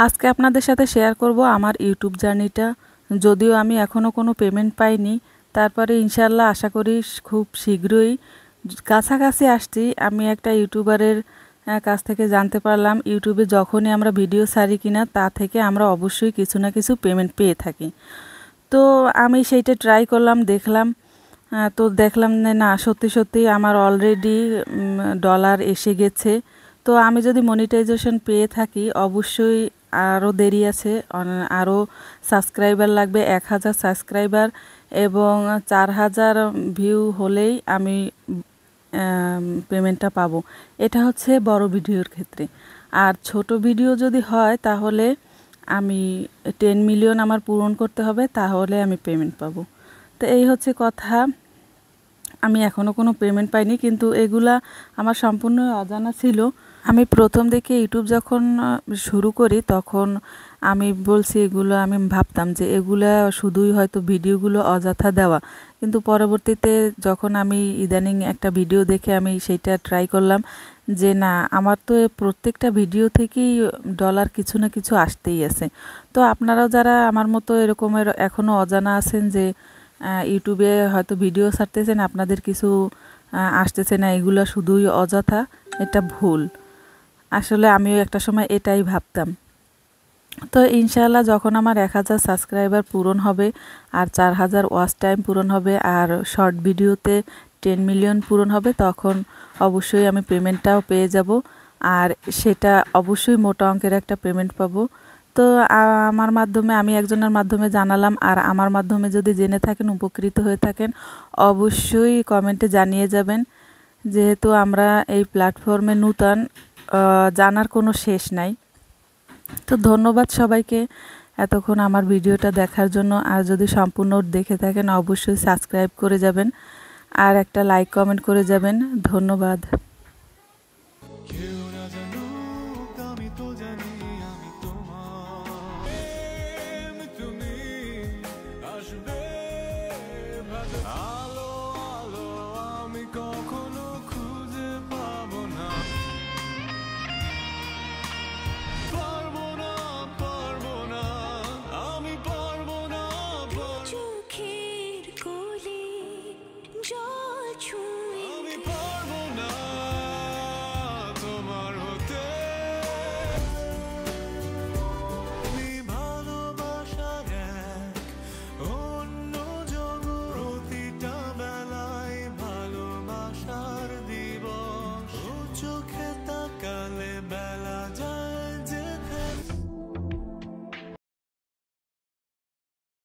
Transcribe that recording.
আজকে আপনাদের সাথে শেয়ার করব আমার ইউটিউব জার্নিটা। যদিও আমি এখনও কোনো পেমেন্ট পাইনি, তারপরে ইনশাল্লাহ আশা করি খুব শীঘ্রই কাছাকাছি আসছি। আমি একটা ইউটিউবারের কাছ থেকে জানতে পারলাম ইউটিউবে যখনই আমরা ভিডিও ছাড়ি কিনা তা থেকে আমরা অবশ্যই কিছু না কিছু পেমেন্ট পেয়ে থাকি। তো আমি সেইটা ট্রাই করলাম, দেখলাম। তো দেখলাম না, সত্যি সত্যি আমার অলরেডি ডলার এসে গেছে। তো আমি যদি মনিটাইজেশন পেয়ে থাকি, অবশ্যই আরও দেরি আছে, আরও সাবস্ক্রাইবার লাগবে। 1000 সাবস্ক্রাইবার এবং 4000 ভিউ হলেই আমি পেমেন্টটা পাবো। এটা হচ্ছে বড় ভিডিওর ক্ষেত্রে। আর ছোট ভিডিও যদি হয় তাহলে আমি 10 মিলিয়ন আমার পূরণ করতে হবে, তাহলে আমি পেমেন্ট পাবো। তো এই হচ্ছে কথা। আমি এখনও কোনো পেমেন্ট পাইনি, কিন্তু এগুলা আমার সম্পূর্ণ অজানা ছিল। আমি প্রথম দিকে ইউটিউব যখন শুরু করি তখন আমি বলছি এগুলো, আমি ভাবতাম যে এগুলা শুধুই হয়তো ভিডিওগুলো অযথা দেওয়া, কিন্তু পরবর্তীতে যখন আমি ইদানিং একটা ভিডিও দেখে আমি সেইটা ট্রাই করলাম যে না, আমার তো প্রত্যেকটা ভিডিও থেকেই ডলার কিছু না কিছু আসতেই আছে। তো আপনারাও যারা আমার মতো এরকমের এখনও অজানা আছেন যে ইউটিউবে হয়তো ভিডিও ছাড়তেছেন, আপনাদের কিছু আসতেছে না, এগুলো শুধুই অযথা, এটা ভুল। আসলে আমিও একটা সময় এটাই ভাবতাম। তো ইনশাআল্লাহ যখন আমার 1000 সাবস্ক্রাইবার পূরণ হবে আর 4000 ওয়াচ টাইম পূরণ হবে আর শর্ট ভিডিওতে 10 মিলিয়ন পূরণ হবে, তখন অবশ্যই আমি পেমেন্টটাও পেয়ে যাব। আর সেটা অবশ্যই মোটা অঙ্কের একটা পেমেন্ট পাবো। তো আমার মাধ্যমে, আমি একজনের মাধ্যমে জানালাম, আর আমার মাধ্যমে যদি জেনে থাকেন, উপকৃত হয়ে থাকেন, অবশ্যই কমেন্টে জানিয়ে যাবেন। যেহেতু আমরা এই প্ল্যাটফর্মে নূতন, জানার কোনো শেষ নাই। তো ধন্যবাদ সবাইকে এতক্ষণ আমার ভিডিওটা দেখার জন্য। আর যদি সম্পূর্ণ দেখে থাকেন অবশ্যই সাবস্ক্রাইব করে যাবেন আর একটা লাইক কমেন্ট করে যাবেন। ধন্যবাদ।